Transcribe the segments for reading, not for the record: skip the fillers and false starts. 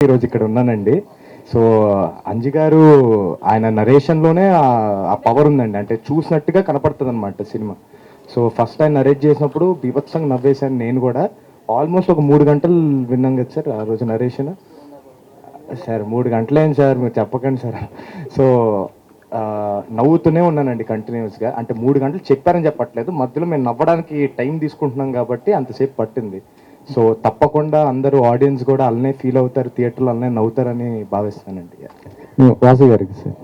ఈరోజు ఇక్కడ ఉన్నానండి. సో అంజి గారు ఆయన నరేషన్లోనే ఆ పవర్ ఉందండి. అంటే చూసినట్టుగా కనపడుతుంది అనమాట సినిమా. సో ఫస్ట్ ఆయన నరేట్ చేసినప్పుడు బీభత్సంగా నవ్వేశాను నేను కూడా. ఆల్మోస్ట్ ఒక 3 గంటలు విన్నాం కదా సార్ ఆ రోజు నరేషన్. సార్ 3 గంటలైంది సార్, మీరు చెప్పకండి సార్. సో నవ్వుతూనే ఉన్నానండి కంటిన్యూస్గా. అంటే 3 గంటలు చెప్పారని చెప్పట్లేదు, మధ్యలో మేము నవ్వడానికి టైం తీసుకుంటున్నాం కాబట్టి అంతసేపు పట్టింది. సో తప్పకుండా అందరూ ఆడియన్స్ కూడా అలానే ఫీల్ అవుతారు, థియేటర్లో అలానే నవ్వుతారని భావిస్తానండి. వాసు గారికి సార్,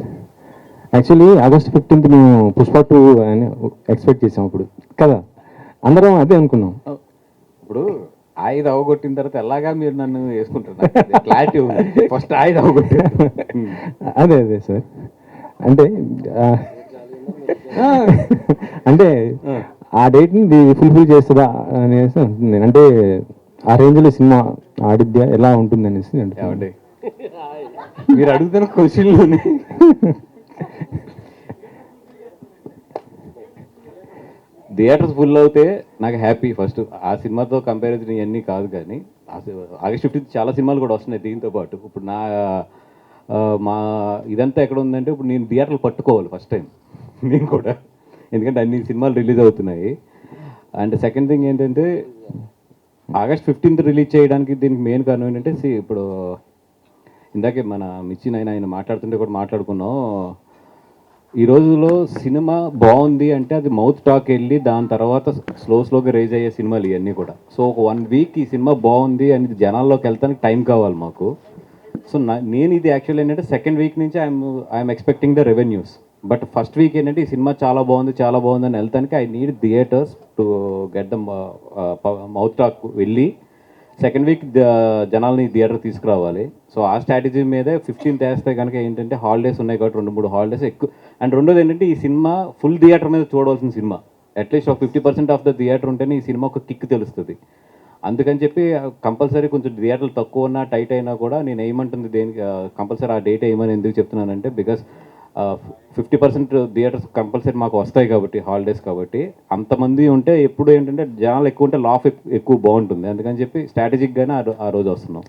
యాక్చువల్లీ ఆగస్ట్ 15th మేము పుష్ప 2 అని ఎక్స్పెక్ట్ చేసాం అప్పుడు కదా, అందరం అదే అనుకున్నాం. ఇప్పుడు ఆయుధ అవగొట్టిన తర్వాత ఎలాగా మీరు నన్ను వేసుకుంటారు, క్లారిటీ ఉంది. ఫస్ట్ ఆయుధ అవగొట్టి అదే అదే సార్, అంటే అంటే ఆ డేట్ని ఫుల్ఫిల్ చేస్తుందా అనేసి అంటుంది. అంటే ఆ రేంజ్లో సినిమా ఆడిద్యా ఎలా ఉంటుంది అనేసి అంటే మీరు అడుగుతున్న క్వశ్చన్లోనే థియేటర్స్ ఫుల్ అవుతే నాకు హ్యాపీ. ఫస్ట్ ఆ సినిమాతో కంపారిజన్ ఇవన్నీ కాదు, కానీ ఆగస్ట్ 15 చాలా సినిమాలు కూడా వస్తున్నాయి దీంతో పాటు. ఇప్పుడు మా ఇదంతా ఎక్కడ ఉందంటే, ఇప్పుడు నేను థియేటర్లు పట్టుకోవాలి ఫస్ట్ టైం నేను కూడా, ఎందుకంటే అన్ని సినిమాలు రిలీజ్ అవుతున్నాయి. అండ్ సెకండ్ థింగ్ ఏంటంటే, ఆగస్ట్ 15th రిలీజ్ చేయడానికి దీనికి మెయిన్ కారణం ఏంటంటే, ఇప్పుడు ఇందాకే మన మిచ్చిన్ ఆయన మాట్లాడుతుంటే కూడా మాట్లాడుకున్నాం. ఈ రోజులో సినిమా బాగుంది అంటే అది మౌత్ టాక్ వెళ్ళి దాని తర్వాత స్లోగా రేజ్ అయ్యే సినిమాలు ఇవన్నీ కూడా. సో ఒక 1 వీక్ ఈ సినిమా బాగుంది అని జనాల్లోకి వెళ్తానికి టైం కావాలి మాకు. సో నేను ఇది యాక్చువల్ ఏంటంటే సెకండ్ వీక్ నుంచి I'm expecting the revenues. But first week ఏంటంటే ఈ సినిమా చాలా బాగుంది అని వెళ్తానికి I need theatres to get the mouth talk వెళ్ళి సెకండ్ వీక్ జనాల్ని థియేటర్ తీసుకురావాలి. సో ఆ స్ట్రాటజీ మీదే 15th వేస్తే కనుక ఏంటంటే హాలిడేస్ ఉన్నాయి కాబట్టి 2-3 హాలిడేస్ ఎక్కువ. అండ్ రెండోది ఏంటంటే, ఈ సినిమా ఫుల్ థియేటర్ మీద చూడవలసిన సినిమా. అట్లీస్ట్ ఒక 50% ఆఫ్ ద థియేటర్ ఉంటేనే ఈ సినిమా ఒక కిక్ తెలుస్తుంది. అందుకని చెప్పి కంపల్సరీ కొంచెం థియేటర్లు తక్కువ ఉన్నా టైట్ అయినా కూడా నేను వేయమంటుంది దేనికి కంపల్సరీ ఆ డేట్ వేయమని ఎందుకు చెప్తున్నానంటే, బికాస్ 50% థియేటర్స్ కంపల్సరీ మాకు వస్తాయి కాబట్టి, హాలిడేస్ కాబట్టి. అంతమంది ఉంటే ఎప్పుడు ఏంటంటే జనాలు ఎక్కువ ఉంటే లాఫ్ ఎక్కువ బాగుంటుంది. అందుకని చెప్పి స్ట్రాటజిక్గానే ఆ రోజు వస్తున్నాం.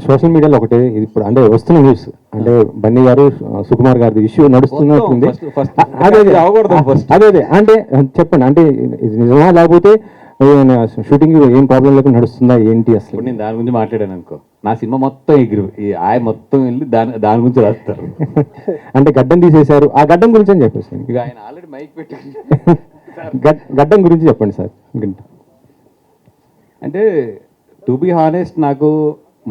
సోషల్ మీడియాలో ఒకటి ఇది ఇప్పుడు అంటే వస్తున్న న్యూస్ అంటే బన్నీ గారు సుకుమార్ గారి ఇష్యూ నడుస్తున్నట్టుంది. అదే అదే అంటే చెప్పండి, అంటే ఇది నిజమా లేకపోతే షూటింగ్ ఏం ప్రాబ్లం లేకుండా నడుస్తుందా ఏంటి అసలు? నేను దాని గురించి మాట్లాడాను అనుకో, నా సినిమా మొత్తం ఎగిరి మొత్తం వెళ్ళి దాని గురించి రాస్తారు. అంటే గడ్డం తీసేశారు, ఆ గడ్డం గురించి అని చెప్పేసి ఇక ఆయన ఆల్రెడీ మైక్ పెట్టి గడ్డం గురించి చెప్పండి సార్. అంటే టు బి హానెస్ట్, నాకు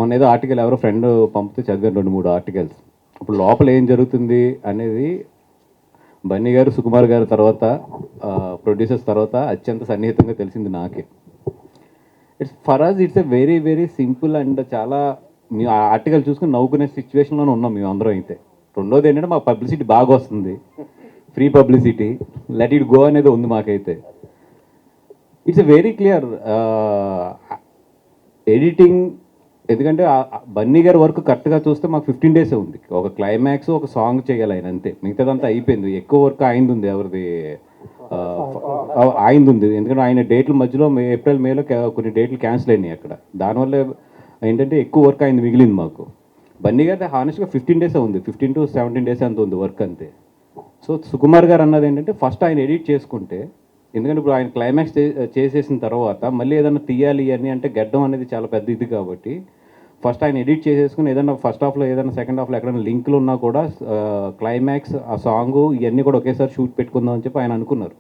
మొన్న ఏదో ఆర్టికల్ ఎవరో ఫ్రెండ్ పంపితే చదివాను 2-3 ఆర్టికల్స్. ఇప్పుడు లోపల ఏం జరుగుతుంది అనేది బన్నీ గారు సుకుమార్ గారి తర్వాత ప్రొడ్యూసర్స్ తర్వాత అత్యంత సన్నిహితంగా తెలిసింది నాకే. It's a very very simple and చాలా మేము ఆ ఆర్టికల్ చూసుకుని నవ్వుకునే సిచ్యువేషన్లోనే ఉన్నాం మేము అందరం అయితే. రెండోది ఏంటంటే, మాకు పబ్లిసిటీ బాగా వస్తుంది, free publicity, let it go అనేది ఉంది మాకైతే. It's a very clear editing. ఎందుకంటే బన్నీ గారి వర్క్ కరెక్ట్గా చూస్తే మాకు 15 days ఉంది. ఒక క్లైమాక్స్ ఒక సాంగ్ చేయాలి ఆయన, అంతే. మిగతాదంతా అయిపోయింది. ఎక్కువ వర్క్ ఆయనది ఉంది, ఎవరిది ఆయనది ఉంది. ఎందుకంటే ఆయన డేట్ల మధ్యలో ఏప్రిల్ మేలో కొన్ని డేట్లు క్యాన్సిల్ అయినాయి అక్కడ. దానివల్ల ఏంటంటే ఎక్కువ వర్క్ ఆయన మిగిలింది మాకు. బన్నీ గారి హానెస్ట్గా 15 days ఉంది, 15 to 17 days అంత ఉంది వర్క్, అంతే. సో సుకుమార్ గారు అన్నది ఏంటంటే, ఫస్ట్ ఆయన ఎడిట్ చేసుకుంటే, ఎందుకంటే ఇప్పుడు ఆయన క్లైమాక్స్ చేసేసిన తర్వాత మళ్ళీ ఏదైనా తీయాలి అని అంటే గడ్డం అనేది చాలా పెద్ద ఇది కాబట్టి, ఫస్ట్ ఆయన ఎడిట్ చేసేసుకుని ఏదైనా ఫస్ట్ హాఫ్లో ఏదైనా సెకండ్ హాఫ్లో ఎక్కడైనా లింక్లు ఉన్నా కూడా క్లైమాక్స్ ఆ సాంగు ఇవన్నీ కూడా ఒకేసారి షూట్ పెట్టుకుందాం అని చెప్పి ఆయన అనుకున్నారు.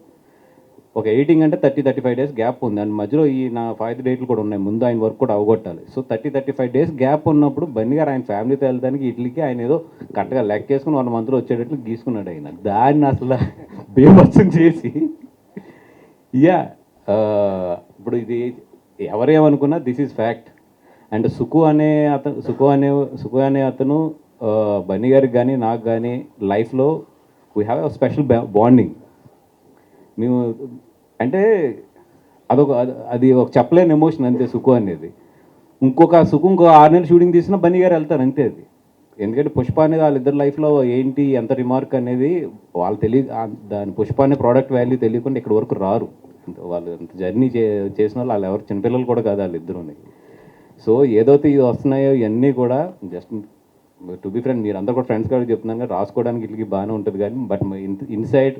ఒక ఎడిటింగ్ అంటే 30-35 days గ్యాప్ ఉంది, అండ్ మధ్యలో ఈ నా 5 డేట్లు కూడా ఉన్నాయి, ముందు ఆయన వర్క్ కూడా అవగొట్టాలి. సో 30-35 days గ్యాప్ ఉన్నప్పుడు బన్నీ గారు ఆయన ఫ్యామిలీతో వెళ్ళడానికి ఇట్లకి ఆయన ఏదో కరెక్ట్గా లెక్కేసుకుని 1 monthలో వచ్చేటట్లు గీసుకున్నాడు ఆయన. దాన్ని అసలు బేభత్సం చేసి ఇప్పుడు ఇది ఎవరేమనుకున్నా దిస్ ఈజ్ ఫ్యాక్ట్. అండ్ సుకు అనే అతను బన్నీ గారికి కానీ నాకు కానీ లైఫ్లో we have a special bonding. మేము అంటే అది ఒక చెప్పలేని ఎమోషన్, అంతే సుకు అనేది. ఇంకో 6 నెలలు షూటింగ్ తీసినా బన్నీ గారు వెళ్తారు, అంతే. అది ఎందుకంటే పుష్ప అనేది వాళ్ళిద్దరు లైఫ్లో ఏంటి ఎంత రిమార్క్ అనేది వాళ్ళు దాని పుష్ప అనే ప్రోడక్ట్ వాల్యూ తెలియకుండా ఇక్కడ వరకు రారు. వాళ్ళు అంత జర్నీ చేసిన వాళ్ళు ఎవరు చిన్నపిల్లలు కూడా కాదు వాళ్ళిద్దరూని. సో ఏదైతే ఇది వస్తున్నాయో ఇవన్నీ కూడా జస్ట్ టు బి ఫ్రెండ్, మీరు అందరూ కూడా ఫ్రెండ్స్ కాబట్టి చెప్తున్నాను కానీ రాసుకోవడానికి వీళ్ళకి బాగానే ఉంటుంది కానీ బట్ ఇన్సైడ్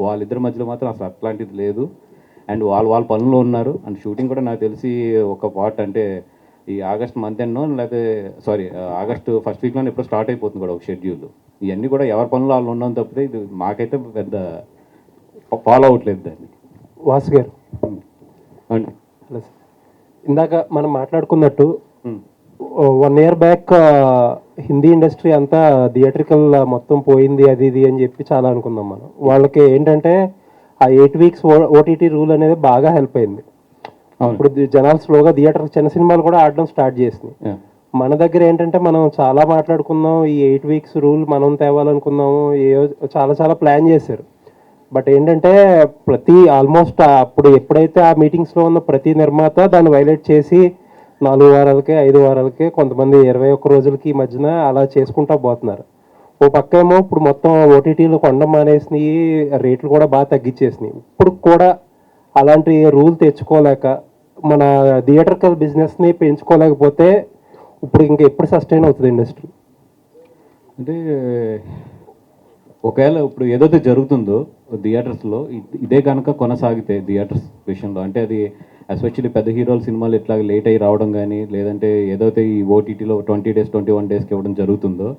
వాళ్ళిద్దరి మధ్యలో మాత్రం అసలు అట్లాంటిది లేదు. అండ్ వాళ్ళ పనుల్లో ఉన్నారు. అండ్ షూటింగ్ కూడా నాకు తెలిసి ఒక పార్ట్ అంటే ఈ ఆగస్ట్ మంత్ ఎండ్నో లేకపోతే ఆగస్ట్ ఫస్ట్ వీక్లో ఎప్పుడో స్టార్ట్ అయిపోతుంది కూడా ఒక షెడ్యూల్. ఇవన్నీ కూడా ఎవరి పనులు వాళ్ళు ఉన్నాం తప్పితే ఇది మాకైతే పెద్ద ఫాలో అవ్వట్లేదు దాన్ని. వాసు గారు అండి హలో సార్, ఇందాక మనం మాట్లాడుకున్నట్టు 1 year బ్యాక్ హిందీ ఇండస్ట్రీ అంతా థియేట్రికల్ మొత్తం పోయింది అది ఇది అని చెప్పి చాలా అనుకుందాం మనం. వాళ్ళకి ఏంటంటే ఆ 8 weeks ఓటీటీ రూల్ అనేది బాగా హెల్ప్ అయింది. ఇప్పుడు జనాలు స్లోగా థియేటర్ చిన్న సినిమాలు కూడా ఆడడం స్టార్ట్ చేసినాయి. మన దగ్గర ఏంటంటే మనం చాలా మాట్లాడుకున్నాం, ఈ 8 weeks రూల్ మనం తేవాలనుకున్నాము, చాలా చాలా ప్లాన్ చేశారు. బట్ ఏంటంటే ఆల్మోస్ట్ అప్పుడు ఎప్పుడైతే ఆ మీటింగ్స్లో ఉన్న ప్రతి నిర్మాత దాన్ని వైలేట్ చేసి 4 వారాలకే 5 వారాలకే కొంతమంది 21 రోజులకి ఈ మధ్యన అలా చేసుకుంటా పోతున్నారు. ఓ పక్క ఏమో ఇప్పుడు మొత్తం ఓటీటీలు కొండం మానేసినాయి, రేట్లు కూడా బాగా తగ్గించేసినాయి. ఇప్పుడు కూడా అలాంటి రూల్ తెచ్చుకోలేక మన థియేటర్కల్ బిజినెస్ని పెంచుకోలేకపోతే ఇప్పుడు ఇంకా ఎప్పుడు సస్టైన్ అవుతుంది ఇండస్ట్రీ? అంటే ఒకవేళ ఇప్పుడు ఏదైతే జరుగుతుందో థియేటర్స్లో ఇదే కనుక కొనసాగితే థియేటర్స్ విషయంలో, అంటే అది ఎస్పెషల్లీ పెద్ద హీరోల సినిమాలు ఇట్లా లేట్ అయ్యి రావడం కానీ లేదంటే ఏదైతే ఈ ఓటీటీలో 20 days 21 daysకి ఇవ్వడం జరుగుతుందో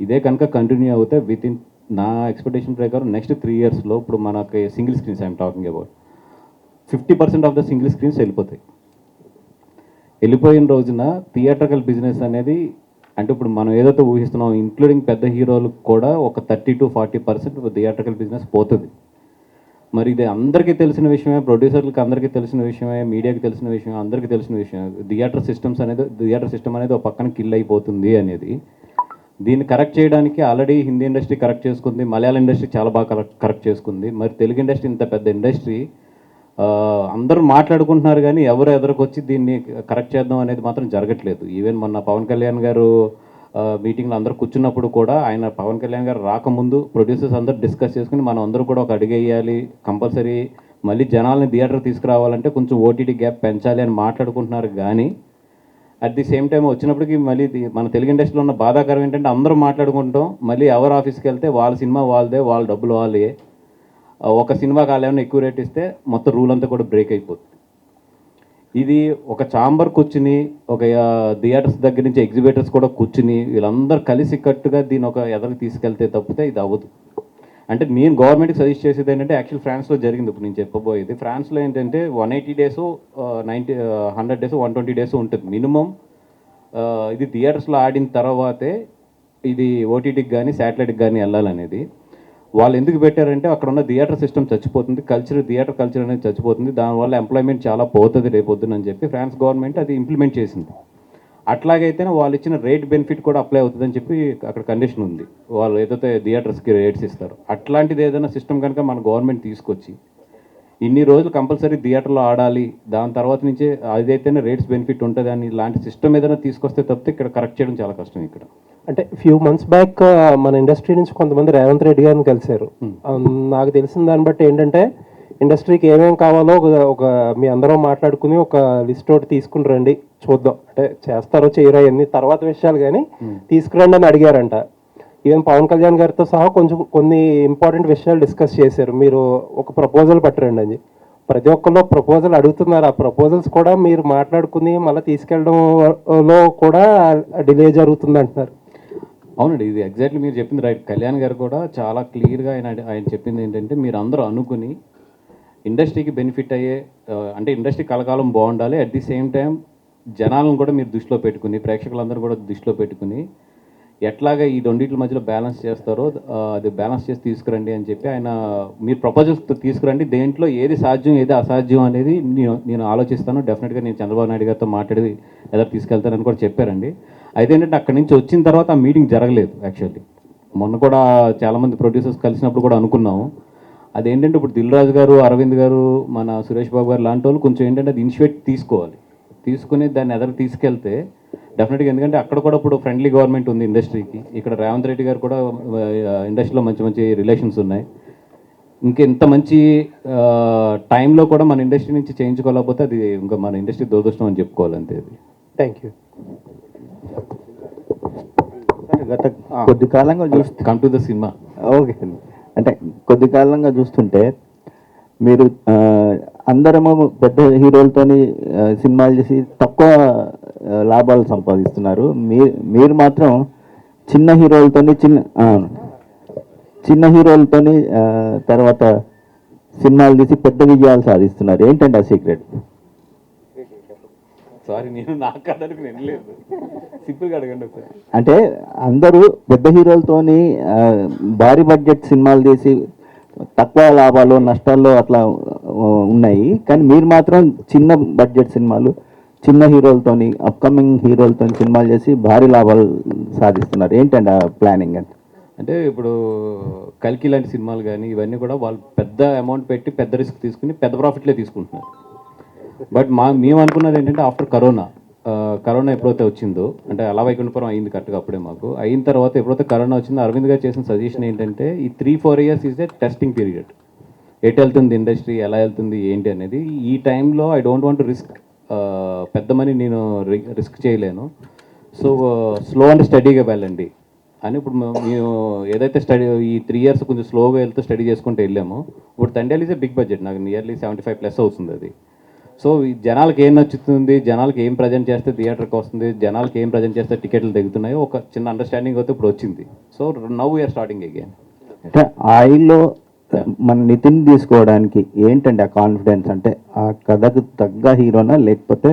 ఇదే కనుక కంటిన్యూ అవుతే విత్ ఇన్ నా ఎక్స్పెక్టేషన్ ప్రకారం నెక్స్ట్ 3 yearsలో ఇప్పుడు మనకి single screens I'm talking about 50% of the single screens వెళ్ళిపోతాయి. వెళ్ళిపోయిన రోజున థియేటర్కల్ బిజినెస్ అనేది అంటే ఇప్పుడు మనం ఏదైతే ఊహిస్తున్నాం ఇంక్లూడింగ్ పెద్ద హీరోలకు కూడా ఒక 30 to 40% థియేటర్కల్ బిజినెస్ పోతుంది. మరి ఇది అందరికీ తెలిసిన విషయమే, ప్రొడ్యూసర్లకు అందరికీ తెలిసిన విషయమే, మీడియాకి తెలిసిన విషయం, అందరికీ తెలిసిన విషయం. థియేటర్ సిస్టమ్ అనేది ఒక పక్కన కిల్ అయిపోతుంది అనేది. దీన్ని కరెక్ట్ చేయడానికి ఆల్రెడీ హిందీ ఇండస్ట్రీ కరెక్ట్ చేసుకుంది, మలయాళం ఇండస్ట్రీ చాలా బాగా కరెక్ట్ చేసుకుంది. మరి తెలుగు ఇండస్ట్రీ ఇంత పెద్ద ఇండస్ట్రీ అందరూ మాట్లాడుకుంటున్నారు కానీ ఎవరు ఎదురుకొచ్చి దీన్ని కరెక్ట్ చేద్దాం అనేది మాత్రం జరగట్లేదు. ఈవెన్ మొన్న పవన్ కళ్యాణ్ గారు మీటింగ్లో అందరూ కూర్చున్నప్పుడు కూడా ఆయన పవన్ కళ్యాణ్ గారు రాకముందు ప్రొడ్యూసర్స్ అందరూ డిస్కస్ చేసుకుని మనం అందరూ కూడా ఒక అడుగు వేయాలి, కంపల్సరీ మళ్ళీ జనాల్ని థియేటర్ తీసుకురావాలంటే కొంచెం ఓటీటీ గ్యాప్ పెంచాలి అని మాట్లాడుకుంటున్నారు. కానీ అట్ ది సేమ్ టైం వచ్చినప్పటికీ మళ్ళీ మన తెలుగు ఇండస్ట్రీలో ఉన్న బాధాకరం ఏంటంటే అందరూ మాట్లాడుకుంటాం, మళ్ళీ ఎవరు ఆఫీస్కి వెళ్తే వాళ్ళ సినిమా వాళ్ళదే, వాళ్ళ డబ్బులు వాళ్ళే. ఒక సినిమాకి వాళ్ళు ఏమైనా ఎక్కువ రేట్ ఇస్తే మొత్తం రూల్ అంతా కూడా బ్రేక్ అయిపోతుంది. ఇది ఒక ఛాంబర్ కూర్చుని ఒక థియేటర్స్ దగ్గర నుంచి ఎగ్జిబిటర్స్ కూడా కూర్చుని వీళ్ళందరూ కలిసి కట్టుగా దీని ఒక ఎదరికి తీసుకెళ్తే తప్పితే ఇది అవ్వదు. అంటే నేను గవర్నమెంట్కి సజెస్ట్ చేసేది ఏంటంటే యాక్చువల్ ఫ్రాన్స్లో జరిగింది ఇప్పుడు నేను చెప్పబోయేది. ఫ్రాన్స్లో ఏంటంటే 180 days 100 days 120 days ఉంటుంది మినిమం. ఇది థియేటర్స్లో ఆడిన తర్వాతే ఇది ఓటీటీకి కానీ శాటిలైట్కి కానీ వెళ్ళాలనేది. వాళ్ళు ఎందుకు పెట్టారంటే అక్కడ ఉన్న థియేటర్ సిస్టమ్ చచ్చిపోతుంది, థియేటర్ కల్చర్ అనేది చచ్చిపోతుంది, దానివల్ల ఎంప్లాయ్మెంట్ చాలా పోతుంది రేపొద్దున అని చెప్పి ఫ్రాన్స్ గవర్నమెంట్ అది ఇంప్లిమెంట్ చేసింది. అట్లాగైతేనే వాళ్ళు ఇచ్చిన రేట్ బెనిఫిట్ కూడా అప్లై అవుతుందని చెప్పి అక్కడ కండిషన్ ఉంది. వాళ్ళు ఏదైతే థియేటర్స్కి రేట్స్ ఇస్తారో అట్లాంటిది ఏదైనా సిస్టమ్ కనుక మన గవర్నమెంట్ తీసుకొచ్చి ఇన్ని రోజులు కంపల్సరీ థియేటర్లో ఆడాలి, దాని తర్వాత నుంచే అదైతేనే రేట్స్ బెనిఫిట్ ఉంటుంది అని ఇలాంటి సిస్టమ్ ఏదైనా తీసుకొస్తే తప్పితే ఇక్కడ కరెక్ట్ చేయడం చాలా కష్టం. ఇక్కడ అంటే ఫ్యూ మంత్స్ బ్యాక్ మన ఇండస్ట్రీ నుంచి కొంతమంది రేవంత్ రెడ్డి గారిని కలిశారు. నాకు తెలిసిన దాన్ని బట్టి ఏంటంటే ఇండస్ట్రీకి ఏమేమి కావాలో ఒక మీ అందరూ మాట్లాడుకుని ఒక లిస్ట్ ఒకటి తీసుకుని రండి చూద్దాం, అంటే చేస్తారో చేయరో అన్ని తర్వాత విషయాలు కానీ తీసుకురండి అని అడిగారంట. ఈవెన్ పవన్ కళ్యాణ్ గారితో సహా కొన్ని ఇంపార్టెంట్ విషయాలు డిస్కస్ చేశారు. మీరు ఒక ప్రపోజల్ పట్టరండి అని. ప్రతి ఒక్కళ్ళు ప్రపోజల్ అడుగుతున్నారు. ఆ ప్రపోజల్స్ కూడా మీరు మాట్లాడుకుని మళ్ళీ తీసుకెళ్ళడంలో కూడా డిలే జరుగుతుంది అంటున్నారు. అవునండి, ఇది ఎగ్జాక్ట్లీ మీరు చెప్పింది రైట్. కళ్యాణ్ గారు కూడా చాలా క్లియర్గా ఆయన చెప్పింది ఏంటంటే మీరు అందరూ అనుకుని ఇండస్ట్రీకి బెనిఫిట్ అయ్యే అంటే ఇండస్ట్రీ కలకాలం బాగుండాలి, అట్ ది సేమ్ టైం జనాలను కూడా మీరు దృష్టిలో పెట్టుకుని ప్రేక్షకులందరూ కూడా దృష్టిలో పెట్టుకుని ఎట్లాగా ఈ రెండింటి మధ్యలో బ్యాలెన్స్ చేస్తారో అది బ్యాలెన్స్ చేసి తీసుకురండి అని చెప్పి ఆయన మీరు ప్రపోజల్స్ తీసుకురండి, దేంట్లో ఏది సాధ్యం ఏది అసాధ్యం అనేది నేను ఆలోచిస్తాను, డెఫినెట్గా నేను చంద్రబాబు నాయుడు గారితో మాట్లాడి ఎదురు తీసుకెళ్తానని కూడా చెప్పారండి. అయితే ఏంటంటే అక్కడి నుంచి వచ్చిన తర్వాత ఆ మీటింగ్ జరగలేదు. యాక్చువల్లీ మొన్న కూడా చాలామంది ప్రొడ్యూసర్స్ కలిసినప్పుడు కూడా అనుకున్నాము. అదేంటంటే ఇప్పుడు దిల్ రాజు గారు, అరవింద్ గారు, మన సురేష్ బాబు గారు లాంటి వాళ్ళు కొంచెం ఏంటంటే అది ఇనిషియేట్ తీసుకోవాలి, తీసుకుని దాన్ని ఎదురు తీసుకెళ్తే డెఫినెట్గా, ఎందుకంటే అక్కడ కూడా ఇప్పుడు ఫ్రెండ్లీ గవర్నమెంట్ ఉంది ఇండస్ట్రీకి, ఇక్కడ రేవంత్ రెడ్డి గారు కూడా ఇండస్ట్రీలో మంచి మంచి రిలేషన్స్ ఉన్నాయి. ఇంకెంత మంచి టైంలో కూడా మన ఇండస్ట్రీ నుంచి చేయించుకోలేకపోతే అది ఇంకా మన ఇండస్ట్రీ దురదృష్టం అని చెప్పుకోవాలి అంతే. అది థ్యాంక్ యూ. గత కొద్ది కాలంగా చూస్తే come to the cinema. Okay, అంటే కొద్ది కాలంగా చూస్తుంటే మీరు అందరము పెద్ద హీరోలతోని సినిమాలు చేసి తక్కువ లాభాలు సంపాదిస్తున్నారు. మీరు మాత్రం చిన్న హీరోలతోని చిన్న హీరోలతోని తర్వాత సినిమాలు తీసి పెద్ద విజయాలు సాధిస్తున్నారు. ఏంటంటే ఆ సీక్రెట్? సారీ, నేను నా కథలకు వినలేదు. సింపుల్గా అడగండి ఒకసారి. అంటే అందరూ పెద్ద హీరోలతోని భారీ బడ్జెట్ సినిమాలు తీసి తక్కువ లాభాలు నష్టాల్లో అట్లా ఉన్నాయి, కానీ మీరు మాత్రం చిన్న బడ్జెట్ సినిమాలు చిన్న హీరోలతోని అప్కమింగ్ హీరోలతో సినిమాలు చేసి భారీ లాభాలు సాధిస్తున్నారు. ఏంటండి ఆ ప్లానింగ్? అంటే ఇప్పుడు కల్కి లాంటి సినిమాలు కానీ ఇవన్నీ కూడా వాళ్ళు పెద్ద అమౌంట్ పెట్టి పెద్ద రిస్క్ తీసుకుని పెద్ద ప్రాఫిట్లే తీసుకుంటున్నారు. బట్ మేము అనుకున్నది ఏంటంటే ఆఫ్టర్ కరోనా ఎప్పుడైతే వచ్చిందో, అంటే అలా వైకుంఠపురం అయింది కరెక్ట్గా అప్పుడే మాకు అయిన తర్వాత ఎప్పుడైతే కరోనా వచ్చిందో అరవింద్ గారు చేసిన సజెషన్ ఏంటంటే ఈ 3-4 years is a testing period. ఎటు వెళ్తుంది ఇండస్ట్రీ, ఎలా వెళ్తుంది ఏంటి అనేది. ఈ టైంలో ఐ డోంట్ వాంట్ రిస్క్, పెద్ద మనీ నేను రిస్క్ చేయలేను. సో స్లో అండ్ స్టడీగా వెళ్ళండి అని ఇప్పుడు మేము ఏదైతే స్టడీ ఈ 3 ఇయర్స్ కొంచెం స్లోగా వెళ్తూ స్టడీ చేసుకుంటూ వెళ్ళాము. ఇప్పుడు Thandel is a big budget, నాకు నియర్లీ 75+ అవుతుంది అది. సో జనాలకి ఏం నచ్చుతుంది, జనాలకి ఏం ప్రజెంట్ చేస్తే థియేటర్కి వస్తుంది, జనాలకి ఏం ప్రజెంట్ చేస్తే టికెట్లు తెగుతున్నాయో ఒక చిన్న అండర్స్టాండింగ్ అయితే ఇప్పుడు వచ్చింది. So now we are starting again. అంటే ఆయిల్లో మన నితిన్ తీసుకోవడానికి ఏంటంటే ఆ కాన్ఫిడెన్స్? అంటే ఆ కథకు తగ్గ హీరోనా, లేకపోతే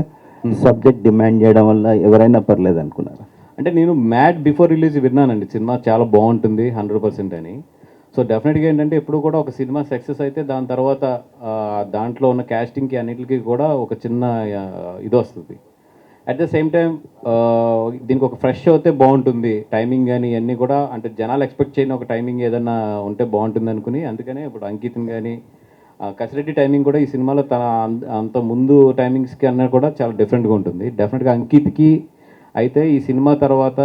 సబ్జెక్ట్ డిమాండ్ చేయడం వల్ల ఎవరైనా పర్లేదు అనుకున్నారా? అంటే నేను మ్యాడ్ బిఫోర్ రిలీజ్ విన్నానండి, సినిమా చాలా బాగుంటుంది 100% అని. సో డెఫినెట్గా ఏంటంటే ఎప్పుడు కూడా ఒక సినిమా సక్సెస్ అయితే దాని తర్వాత దాంట్లో ఉన్న క్యాస్టింగ్కి అన్నిటికీ కూడా ఒక చిన్న ఇది వస్తుంది. అట్ ద సేమ్ టైం దీనికి ఒక ఫ్రెష్ అయితే బాగుంటుంది, టైమింగ్ కానీ ఇవన్నీ కూడా అంటే జనాలు ఎక్స్పెక్ట్ చేయని ఒక టైమింగ్ ఏదన్నా ఉంటే బాగుంటుంది అనుకుని, అందుకనే ఇప్పుడు అంకిత్ కానీ కసిరెడ్డి టైమింగ్ కూడా ఈ సినిమాలో తన అంత ముందు టైమింగ్స్కి అన్న కూడా చాలా డిఫరెంట్గా ఉంటుంది. డెఫినెట్గా అంకిత్కి అయితే ఈ సినిమా తర్వాత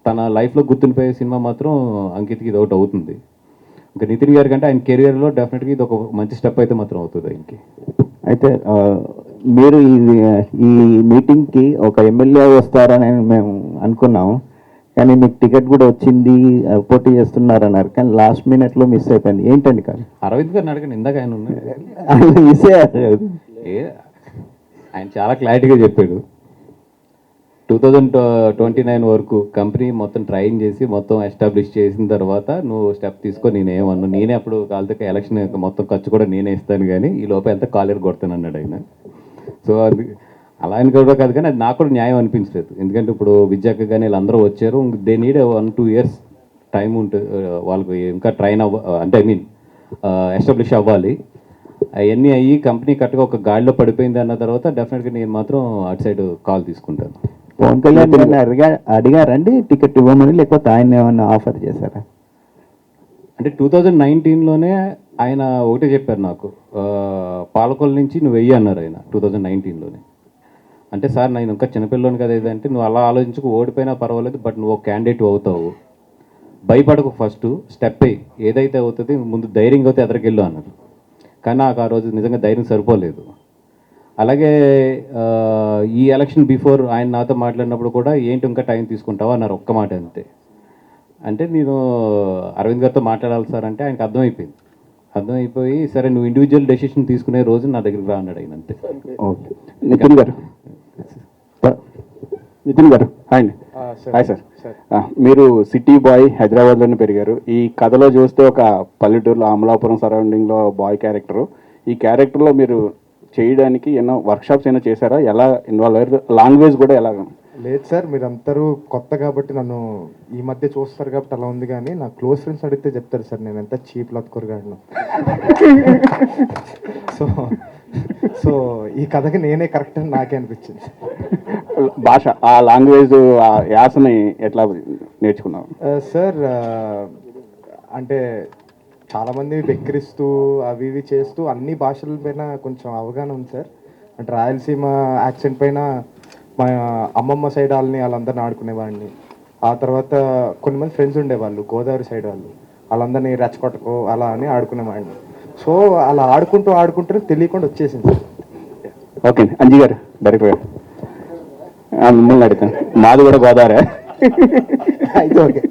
తన లైఫ్లో గుర్తుండిపోయే సినిమా మాత్రం అంకిత్కి ఇది ఒకటి అవుతుంది. ఇంకా నితిన్ గారి కంటే ఆయన కెరియర్లో డెఫినెట్గా ఇది ఒక మంచి స్టెప్ అయితే మాత్రం అవుతుంది ఆయనకి. అయితే మీరు ఈ మీటింగ్కి ఒక ఎమ్మెల్యే వస్తారని మేము అనుకున్నాము, కానీ మీకు టికెట్ కూడా వచ్చింది, పోటీ చేస్తున్నారన్నారు, కానీ లాస్ట్ మినిట్లో మిస్ అయిపోయింది. ఏంటండి కాదు? అరవింద్ గారిని అడగండి, ఇందాక ఆయన ఉన్నారు. ఆయన మిస్ అయ్యారు. ఆయన చాలా క్లారిటీగా చెప్పాడు. 2029 వరకు కంపెనీ మొత్తం ట్రైన్ చేసి మొత్తం ఎస్టాబ్లిష్ చేసిన తర్వాత నువ్వు స్టెప్ తీసుకో, నేనేమన్నా, నేనే అప్పుడు కాలితే ఎలక్షన్ మొత్తం ఖర్చు కూడా నేనే ఇస్తాను, కానీ ఈ లోపల ఎంత కాలేరు కొడతాను అన్నాడు ఆయన. సో అది అలా అని కూడా కాదు, కానీ అది నాకు కూడా న్యాయం అనిపించలేదు. ఎందుకంటే ఇప్పుడు విద్యాక కానీ వీళ్ళందరూ వచ్చారు, దే నీడ్ 1-2 ఇయర్స్ టైం ఉంటుంది వాళ్ళకు ఇంకా ట్రైన్ అంటే ఐ మీన్ ఎస్టాబ్లిష్ అవ్వాలి. అవన్నీ అయ్యి కంపెనీ కరెక్ట్గా ఒక గాడిలో పడిపోయింది అన్న తర్వాత డెఫినెట్గా నేను మాత్రం అటు సైడ్ కాల్ తీసుకుంటాను. పవన్ కళ్యాణ్ అడిగారండి టికెట్ ఇవ్వమని, లేకపోతే ఆయన ఏమన్నా ఆఫర్ చేశారా? అంటే 2019లోనే ఆయన ఒకటే చెప్పారు నాకు, పాలకొల నుంచి నువ్వు వెయ్యి అన్నారు ఆయన 2019లోనే. అంటే సార్ నేను ఇంకా చిన్నపిల్లని కదా ఏదంటే, నువ్వు అలా ఆలోచించుకు ఓడిపోయినా పర్వాలేదు, బట్ నువ్వు ఒక క్యాండిడేట్ అవుతావు, భయపడకు, ఫస్ట్ స్టెప్ అయ్యి ఏదైతే అవుతుంది ముందు ధైర్యంగా అయితే ఎదరికెళ్ళు అన్నారు. కానీ నాకు ఆ రోజు నిజంగా ధైర్యం సరిపోలేదు. అలాగే ఈ ఎలక్షన్ బిఫోర్ ఆయన నాతో మాట్లాడినప్పుడు కూడా ఏంటి ఇంకా టైం తీసుకుంటావా అన్నారు, ఒక్క మాట అంతే. అంటే నేను అరవింద్ గారితో మాట్లాడాలి సార్ అంటే ఆయనకు అర్థమైపోయి సరే నువ్వు ఇండివిజువల్ డెసిషన్ తీసుకునే రోజు నా దగ్గరికి రా అన్నాడు ఆయన, అంతే. ఓకే. నితిన్ గారు హాయ్ అండి. Hi sir. మీరు సిటీ బాయ్, హైదరాబాద్లోనే పెరిగారు. ఈ కథలో చూస్తే ఒక పల్లెటూరులో అమలాపురం సరౌండింగ్లో బాయ్ క్యారెక్టరు. ఈ క్యారెక్టర్లో మీరు చేయడానికి ఎన్నో వర్క్షాప్స్ అయినా చేశారా? ఎలా ఇన్వాల్వ్ అయ్యారు? లాంగ్వేజ్ కూడా ఎలాగ? లేదు సార్, మీరు అందరూ కొత్త కాబట్టి నన్ను ఈ మధ్య చూస్తారు కాబట్టి అలా ఉంది, కానీ నా క్లోజ్ ఫ్రెండ్స్ అడిగితే చెప్తారు సార్ నేను ఎంత చీప్ లత్కొరగాను. సో ఈ కథకి నేనే కరెక్ట్ అని నాకే అనిపించింది. భాష, ఆ లాంగ్వేజ్, ఆ యాసని ఎట్లా నేర్చుకున్నావు సార్? అంటే చాలామంది వెక్కిరిస్తూ అవి ఇవి చేస్తూ అన్ని భాషల పైన కొంచెం అవగాహన ఉంది సార్. అంటే రాయలసీమ యాక్సెంట్ పైన మా అమ్మమ్మ సైడ్ వాళ్ళందరినీ ఆడుకునేవాడిని. ఆ తర్వాత కొంతమంది ఫ్రెండ్స్ ఉండేవాళ్ళు గోదావరి సైడ్ వాళ్ళు, వాళ్ళందరినీ రెచ్చగొట్టకు అలా అని ఆడుకునేవాడిని. సో అలా ఆడుకుంటూ తెలియకుండా వచ్చేసింది సార్. ఓకే. అంజీ గారు, డైరెక్టర్ గారు. మిమ్మల్ని అడుగుతాను, మాది కూడా గోదావరి. అయితే ఓకే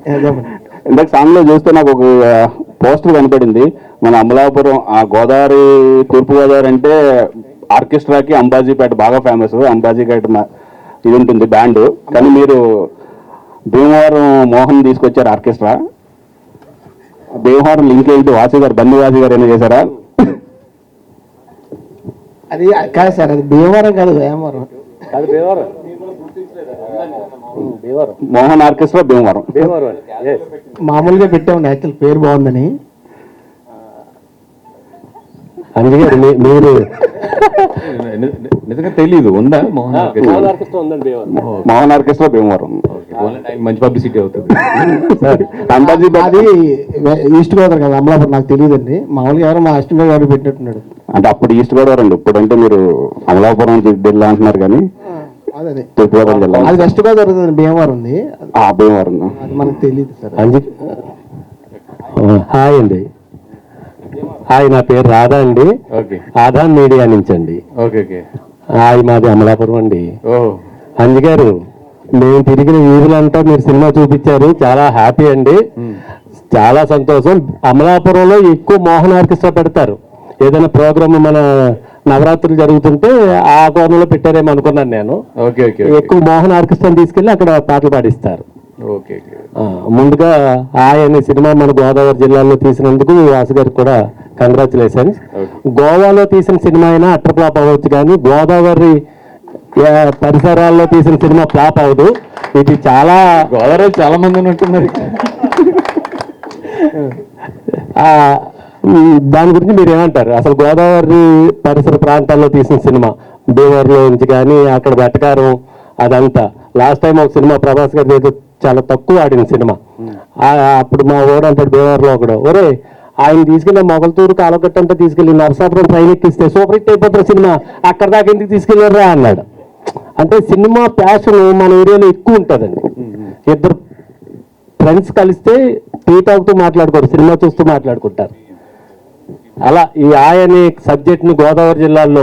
ఇందాక సాంగ్లో చూస్తే నాకు ఒక పోస్టర్ కనపడింది, మన అమలాపురం ఆ గోదావరి, తూర్పు గోదావరి అంటే ఆర్కెస్ట్రాకి అంబాజీపేట బాగా ఫేమస్. అంబాజీపేట ఇది ఉంటుంది బ్యాండ్, కానీ మీరు భీమవరం మోహన్ తీసుకొచ్చారు ఆర్కెస్ట్రా. భీమవరం లింక్ ఏంటి? వాసి గారు, బండి వాసి గారు ఏమైనా చేశారా? అది కాదు సార్, అది భీమవరం కాదు, వేమవరం. మోహన్ ఆర్కెస్ట్రా భీమవరం. మామూలుగా పెట్టామండి, యాక్చువల్ పేరు బాగుందని. అందుకే మీరు నిజంగా తెలీదు, ఉందా మోహన్ మోహన్ ఆర్కెస్ట్రా భీమవరం? మంచి పబ్లిసిటీ అవుతుంది. అంబాజీ అది ఈస్ట్ గోదావరి కదా, అమలాపురం నాకు తెలియదండి. మామూలుగా ఎవరో మా అష్టం గారు పెట్టినట్టున్నాడు. అంటే అప్పుడు ఈస్ట్ గోదావరి అండి, ఇప్పుడంటే మీరు అమలాపురం జిల్లా అంటున్నారు కానీ అదే తూర్పుగోదావరి జిల్లా. అది వెస్ట్ గోదావరి ఉంది, భీమవరం ఉంది. భీమవరం అది మనకు తెలియదు సార్. హాయ్ అండి, హాయ్, నా పేరు రాధా అండి. ఓకే, ఆధాన్ మీడియా నుంచి అండి. Okay okay. హాయ్, మాది అమలాపురం అండి. ఓ అంజి గారు, మేము తిరిగిన వీధులంతా మీరు సినిమా చూపించారు, చాలా హ్యాపీ అండి, చాలా సంతోషం. అమలాపురంలో ఎక్కువ మోహన్ ఆర్కెస్ట్రా పెడతారు. ఏదైనా ప్రోగ్రామ్ మన నవరాత్రులు జరుగుతుంటే ఆ కోణంలో పెట్టారేమో అనుకున్నాను నేను. Okay okay. ఎక్కువ మోహన్ ఆర్కెస్ట్రాని తీసుకెళ్ళి అక్కడ పాటలు పాడిస్తారు. Okay okay. ముందుగా ఆయన సినిమా మన గోదావరి జిల్లాలో తీసినందుకు వాసు గారికి కూడా కంగ్రాచులేషన్స్. గోవాలో తీసిన సినిమా అయినా అట్టర్ ఫ్లాప్ అవ్వచ్చు, కానీ గోదావరి పరిసరాల్లో తీసిన సినిమా ఫ్లాప్ అవ్వదు. ఇది చాలా గోదావరి చాలా మంది ఉంటున్నారు. దాని గురించి మీరు ఏమంటారు? అసలు గోదావరి పరిసర ప్రాంతాల్లో తీసిన సినిమా భీమవరంలో నుంచి కానీ అక్కడ వెటకారం అదంతా. లాస్ట్ టైం ఒక సినిమా ప్రభాస్ గారి ఏదో చాలా తక్కువ ఆడిన సినిమా, అప్పుడు మా ఓడు అంటాడు భీమవరంలో ఒకడు, ఒరే ఆయన తీసుకెళ్ళి మొగల్తూరు కాలకట్టంతా తీసుకెళ్ళి నరసాపురం ట్రైన్ ఎక్కిస్తే సూపర్ హిట్ అయిపోతున్న సినిమా, అక్కడ దాకా ఎందుకు తీసుకెళ్ళారా అన్నాడు. అంటే సినిమా ప్యాషన్ మన ఏరియాలో ఎక్కువ ఉంటుందండి. ఇద్దరు ఫ్రెండ్స్ కలిస్తే టీ తాగుతూ మాట్లాడుకోరు, సినిమా చూస్తూ మాట్లాడుకుంటారు. అలా ఈ అనే సబ్జెక్ట్ని గోదావరి జిల్లాలో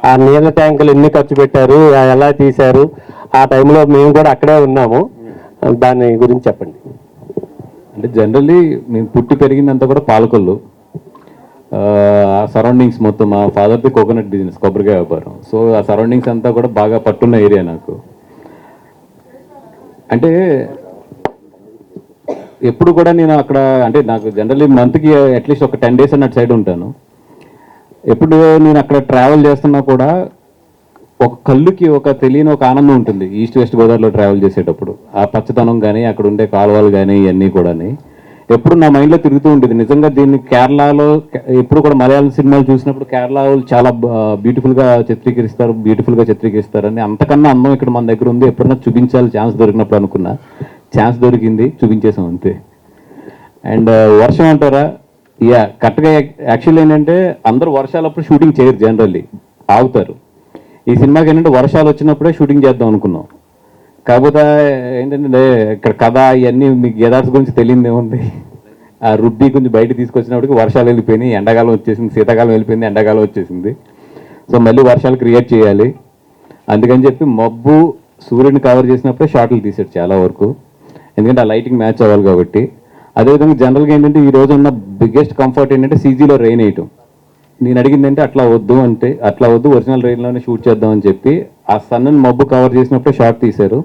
ఆ నీళ్ళ ట్యాంకులు ఎన్ని ఖర్చు పెట్టారు, ఎలా తీశారు, ఆ టైంలో మేము కూడా అక్కడే ఉన్నాము, దాని గురించి చెప్పండి. అంటే జనరల్లీ మేము పుట్టి పెరిగిందంతా కూడా పాలకొల్లు, సరౌండింగ్స్ మొత్తం. మా ఫాదర్ది కోకోనట్ బిజినెస్, కొబ్బరికాయ వ్యాపారం. సో ఆ సరౌండింగ్స్ అంతా కూడా బాగా పట్టున్న ఏరియా నాకు. అంటే ఎప్పుడు కూడా నేను అక్కడ, అంటే నాకు జనరల్లీ మంత్కి అట్లీస్ట్ ఒక 10 days అన్నట్టు సైడ్ ఉంటాను. ఎప్పుడు నేను అక్కడ ట్రావెల్ చేస్తున్నా కూడా ఒక కళ్ళుకి ఒక తెలియని ఒక ఆనందం ఉంటుంది ఈస్ట్ వెస్ట్ గోదావరిలో ట్రావెల్ చేసేటప్పుడు. ఆ పచ్చదనం కానీ అక్కడ ఉండే కాలువలు కానీ ఇవన్నీ కూడా ఎప్పుడు నా మైండ్లో తిరుగుతూ ఉంటుంది. నిజంగా దీన్ని కేరళలో ఎప్పుడు కూడా మలయాళం సినిమాలు చూసినప్పుడు కేరళ వాళ్ళు చాలా బ్యూటిఫుల్గా చిత్రీకరిస్తారని, అంతకన్నా అందం ఇక్కడ మన దగ్గర ఉంది, ఎప్పుడన్నా చూపించాలి ఛాన్స్ దొరికినప్పుడు అనుకున్నా. ఛాన్స్ దొరికింది, చూపించేసాం అంతే. అండ్ వర్షం అంటారా, కరెక్ట్గా యాక్చువల్లీ ఏంటంటే అందరూ వర్షాలప్పుడు షూటింగ్ చేయరు, జనరల్లీ ఆగుతారు. ఈ సినిమాకి ఏంటంటే వర్షాలు వచ్చినప్పుడే షూటింగ్ చేద్దాం అనుకున్నాం. కాకపోతే ఏంటంటే ఇక్కడ కథ ఇవన్నీ మీకు యథార్థ గురించి తెలియదు ఏముంది. ఆ రుబ్బి కొంచెం బయట తీసుకొచ్చినప్పటికి వర్షాలు వెళ్ళిపోయినాయి, ఎండాకాలం వచ్చేసింది, శీతాకాలం వెళ్ళిపోయింది, ఎండాకాలం వచ్చేసింది. సో మళ్ళీ వర్షాలు క్రియేట్ చేయాలి. అందుకని చెప్పి మబ్బు సూర్యుడిని కవర్ చేసినప్పుడే షార్ట్లు తీసాడు చాలా వరకు, ఎందుకంటే ఆ లైటింగ్ మ్యాచ్ అవ్వాలి కాబట్టి. అదేవిధంగా జనరల్గా ఏంటంటే ఈ రోజు ఉన్న బిగ్గెస్ట్ కంఫర్ట్ ఏంటంటే సీజీలో రెయిన్ వేయటం. నేను అడిగిందంటే అట్లా వద్దు ఒరిజినల్ రెయిన్లోనే షూట్ చేద్దామని చెప్పి ఆ సన్నని మబ్బు కవర్ చేసినప్పుడే షార్ట్ తీశారు.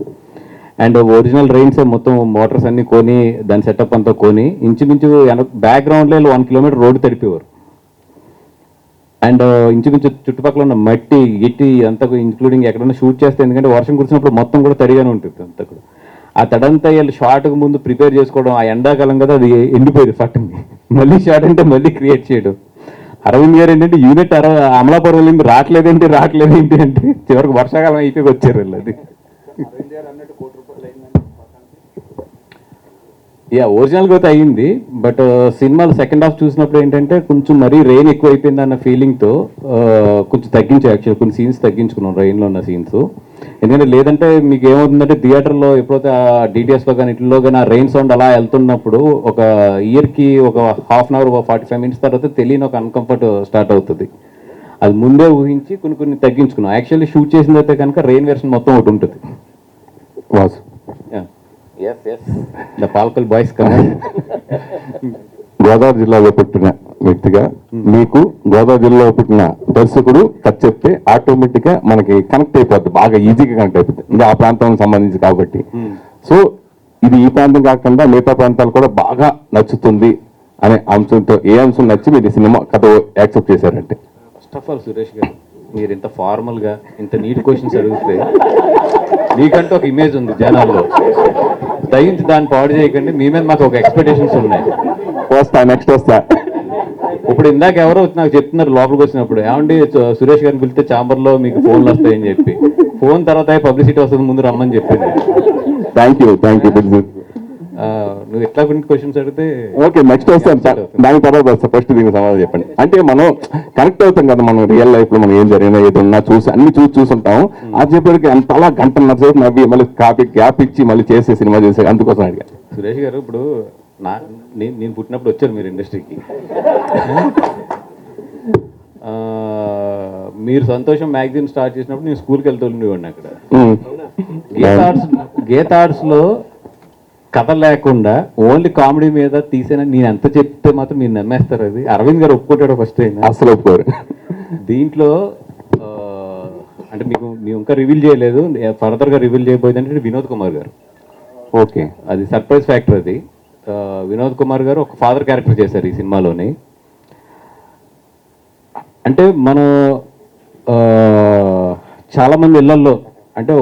అండ్ ఒరిజినల్ రెయిన్స్ మొత్తం మోటార్స్ అన్ని కొని దాని సెటప్ అంతా కొని ఇంచుమించు బ్యాక్గ్రౌండ్లో 1 kilometer రోడ్డు తడిపేవారు. అండ్ ఇంచుమించు చుట్టుపక్కల ఉన్న మట్టి గిట్టి అంతా ఇంక్లూడింగ్ ఎక్కడన్నా షూట్ చేస్తే, ఎందుకంటే వర్షం కురిసినప్పుడు మొత్తం కూడా తడిగానే ఉంటుంది అంతా కూడా. ఆ తడంతా వీళ్ళు షార్ట్కి ముందు ప్రిపేర్ చేసుకోవడం, ఆ ఎండాకాలం కదా అది ఎండిపోయింది ఫట్టింది, మళ్ళీ షార్ట్ అంటే మళ్ళీ క్రియేట్ చేయడం. అరవింద్ గారు ఏంటంటే యూనిట్ అమలాపురం వెళ్ళింది, రావట్లేదేంటి అంటే చివరికి వర్షాకాలం అయిపోయి వచ్చారు వీళ్ళు. అది ఒరిజినల్ గ్రోత్ అయ్యింది. బట్ సినిమాలు సెకండ్ హాఫ్ చూసినప్పుడు ఏంటంటే కొంచెం మరీ రెయిన్ ఎక్కువ అయిపోయింది అన్న ఫీలింగ్తో కొంచెం యాక్చువల్ కొన్ని సీన్స్ తగ్గించుకున్నాం, రెయిన్లో ఉన్న సీన్స్. ఎందుకంటే లేదంటే మీకు ఏమవుతుందంటే థియేటర్లో ఎప్పుడైతే ఆ డిటిఎస్లో కానీ ఇట్లో కానీ ఆ రెయిన్ సౌండ్ అలా వెళ్తున్నప్పుడు ఒక ఇయర్కి ఒక 1/2 hour 45 minutes తర్వాత తెలియని ఒక అన్కంఫర్ట్ స్టార్ట్ అవుతుంది. అది ముందే ఊహించి కొన్ని తగ్గించుకున్నాం. యాక్చువల్లీ షూట్ చేసిన అయితే కనుక రెయిన్ వెర్షన్ మొత్తం ఒకటి ఉంటుంది, వాసు. ద పాల్కల్ బాయ్స్ కదా. గోదావరి జిల్లాలో పుట్టిన వ్యక్తిగా మీకు గోదావరి జిల్లాలో పుట్టిన దర్శకుడు కథ చెప్తే ఆటోమేటిక్ గా మనకి కనెక్ట్ అయిపోద్ది, బాగా ఈజీగా కనెక్ట్ అయిపోద్ది, ఇంకా ఆ ప్రాంతానికి సంబంధించి కాబట్టి. సో ఇది ఈ ప్రాంతం కాకుండా మిగతా ప్రాంతాలు కూడా బాగా నచ్చుతుంది అనే అంశంతో ఏ అంశం నచ్చి మీరు ఈ సినిమా కథ యాక్సెప్ట్ చేశారంటే? ఫస్ట్ ఆఫ్ ఆల్ సురేష్ గారు, మీరు ఇంత ఫార్మల్ గా ఇంత నీట్ క్వశ్చన్స్ అడిగితే మీకంటూ ఒక ఇమేజ్ ఉంది జనాల్లో, దయించి దాన్ని పాడు చేయకండి. మీ మీద మాకు ఒక ఎక్స్పెక్టేషన్స్ ఉన్నాయి. నెక్స్ట్ వస్తా. ఇప్పుడు ఇందాక ఎవరో నాకు చెప్తున్నారు లోపలికి వచ్చినప్పుడు, ఏమండి సురేష్ గారిని పిలిస్తే ఛాంబర్ లో మీకు ఫోన్లు వస్తాయని చెప్పి, ఫోన్ తర్వాత పబ్లిసిటీ వస్తుంది, ముందు రమ్మని చెప్పింది. Thank you. నువ్వు ఎట్లా కొన్ని క్వశ్చన్స్ అడిగితే ఓకే, నెక్స్ట్ వస్తాను సార్, దాని తర్వాత వస్తా. ఫస్ట్ దీనికి సమాధానం చెప్పండి. అంటే మనం కనెక్ట్ అవుతాం కదా, మనం రియల్ లైఫ్ లో మనం ఏం జరిగినా ఏదన్నా చూసి అన్ని చూసుంటాం. అది చెప్పేటికి అంతలా గంటన్నర సేపు నవ్వి మళ్ళీ గ్యాప్ ఇచ్చి మళ్ళీ చేసే సినిమా చేసే, అందుకోసం అడిగా. సురేష్ గారు, ఇప్పుడు నేను పుట్టినప్పుడు వచ్చారు మీరు ఇండస్ట్రీకి. మీరు సంతోషం మ్యాగజైన్ స్టార్ట్ చేసినప్పుడు నేను స్కూల్కి వెళ్తుండేవాడిని. అక్కడ గీత ఆర్ట్స్ లో కథ లేకుండా ఓన్లీ కామెడీ మీద తీసేనా నేను ఎంత చెప్తే మాత్రం మీరు నమ్మేస్తారు. అది అరవింద్ గారు ఒప్పుకుంటాడు ఫస్ట్ అయినా, అసలు ఒప్పుకోరు. దీంట్లో అంటే మీకు మేము ఇంకా రివీల్ చేయలేదు, ఫర్దర్ గా రివీల్ చేయబోయేదంటే వినోద్ కుమార్ గారు. ఓకే, అది సర్ప్రైజ్ ఫ్యాక్టర్. అది వినోద్ కుమార్ గారు ఒక ఫాదర్ క్యారెక్టర్ చేశారు ఈ సినిమాలోని. అంటే మనం చాలా మంది ఇళ్లలో అంటే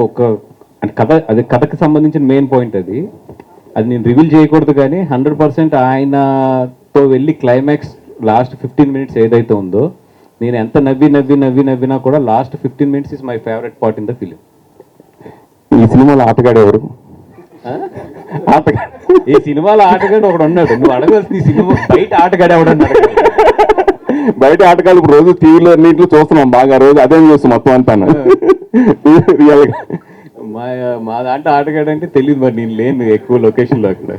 అంటే కథకి సంబంధించిన మెయిన్ పాయింట్ అది నేను రివీల్ చేయకూడదు, కానీ 100% ఆయనతో వెళ్ళి క్లైమాక్స్ లాస్ట్ 15 minutes ఏదైతే ఉందో, నేను ఎంత నవ్వినా కూడా last 15 minutes is my favourite part in the film. ఈ సినిమాలో ఆటగాడు ఎవరు? ఈ సినిమాలో ఆటగాడు ఒకడు ఉన్నాడు. నువ్వు అడగవలసిన ఈ సినిమా బయట ఆటగాడు ఎవడన్నాడు? బయట ఆటగాళ్ళు ఇప్పుడు రోజు టీవీలో అన్నింటిలో చూస్తున్నాం బాగా, రోజు అదే చూస్తాం మొత్తం అంతాను. రియల్ గా మా దాంట్లో ఆటగాడు అంటే తెలియదు, మరి నేను లేను ఎక్కువ లొకేషన్ లో. అక్కడ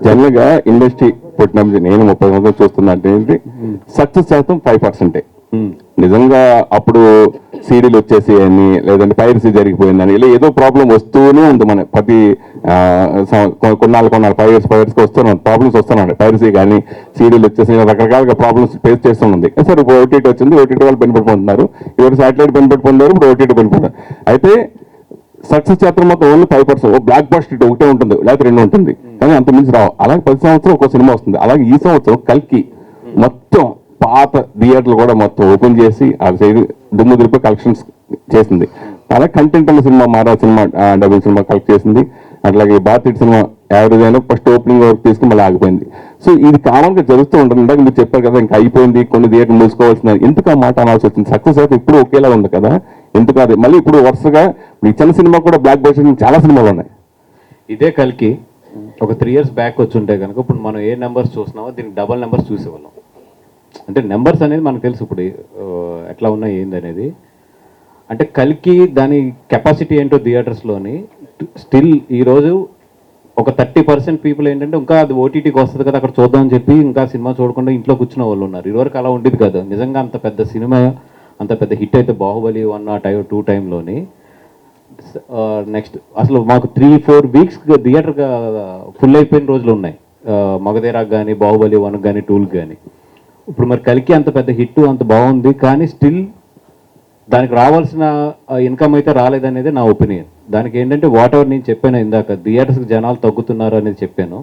జనరల్ గా ఇండస్ట్రీ పుట్టినప్పుడు నేను 30 సంవత్సరాలు చూస్తున్నా అంటే సక్సెస్ శాతం 5%. నిజంగా అప్పుడు సీడీలు వచ్చేసి అని, లేదంటే పైరసీ జరిగిపోయిందని, ఇలా ఏదో ప్రాబ్లం వస్తూనే ఉంది. మన ప్రతి కొన్నాళ్ళు 5 years వస్తున్నాం, ప్రాబ్లమ్స్ వస్తున్నాయి. పైరసీ కానీ సీడీలు వచ్చేసి రకరకాలుగా ప్రాబ్లమ్స్ ఫేస్ చేస్తున్నది. సరే, ఇప్పుడు ఓటీటీ వచ్చింది, ఓటీటీ వాళ్ళు బెనిఫిట్ పొందుతున్నారు, ఇవాళ శాటిలైట్ బెనిఫిట్ పొందారు, ఇప్పుడు ఓటీటీ బెనిఫిట్. అయితే సక్సెస్ శాతం మొత్తం ఓన్లీ 5%. బ్లాక్ బస్టర్ ఒకటే ఉంటుంది, లేకపోతే 2 ఉంటుంది, కానీ అంత మించి రావు. అలాగే 10 సంవత్సరం ఒక సినిమా వస్తుంది. అలాగే ఈ సంవత్సరం కల్కి మొత్తం పాత థియేటర్లు కూడా మొత్తం ఓపెన్ చేసి ఆ సైడ్ దుమ్ము దులిపి కలెక్షన్స్ చేసింది. అలాగే కంటెంట్ అన్న సినిమా, మారా సినిమా డబుల్ సినిమా కలెక్ట్ చేసింది. అట్లాగే బాతిట్ సినిమా యావరేజ్ అయినా ఫస్ట్ ఓపెనింగ్ వరకు తీసుకుని మళ్ళీ ఆగిపోయింది. సో ఇది కామన్గా జరుగుతూ ఉంటుంది. ఇందాక మీరు చెప్పారు కదా, ఇంకా అయిపోయింది, కొన్ని థియేటర్లు మూసుకోవాల్సింది. ఎందుకు ఆ మాట అనాల్సి వచ్చింది? సక్సెస్ అయితే ఇప్పుడు ఒకేలా ఉంది కదా, ఎందుకు అది మళ్ళీ ఇప్పుడు వరుసగా ఈ చిన్న సినిమా కూడా బ్లాక్ బస్టర్ చాలా సినిమాలు ఉన్నాయి. ఇదే కల్కి ఒక 3 years బ్యాక్ వచ్చి ఉంటే కనుక ఇప్పుడు మనం ఏ నెంబర్స్ చూస్తున్నామో దీనికి డబల్ నెంబర్స్ చూసేవాళ్ళం. అంటే నెంబర్స్ అనేది మనకు తెలుసు ఇప్పుడు ఎట్లా ఉన్నాయి ఏంది అనేది. అంటే కల్కి దాని కెపాసిటీ ఏంటో థియేటర్స్లోని స్టిల్ ఈరోజు ఒక 30% పీపుల్ ఏంటంటే ఇంకా అది ఓటీటీకి వస్తుంది కదా అక్కడ చూద్దామని చెప్పి ఇంకా సినిమా చూడకుండా ఇంట్లో కూర్చున్న వాళ్ళు ఉన్నారు. ఇదివరకు అలా ఉండేది కదా. నిజంగా అంత పెద్ద సినిమా, అంత పెద్ద హిట్ అయితే బాహుబలి 1 or 2 టైంలోని నెక్స్ట్ అసలు మాకు 3-4 weeks థియేటర్ ఫుల్ అయిపోయిన రోజులు ఉన్నాయి. మగధీరాకు కానీ, బాహుబలి 1 కానీ 2 కానీ. ఇప్పుడు మరి కల్కి అంత పెద్ద హిట్ అంత బాగుంది, కానీ స్టిల్ దానికి రావాల్సిన ఇన్కమ్ అయితే రాలేదనేది నా ఒపీనియన్. దానికి ఏంటంటే వాట్ ఎవర్ నేను చెప్పాను ఇందాక, థియేటర్స్కి జనాలు తగ్గుతున్నారు అనేది చెప్పాను.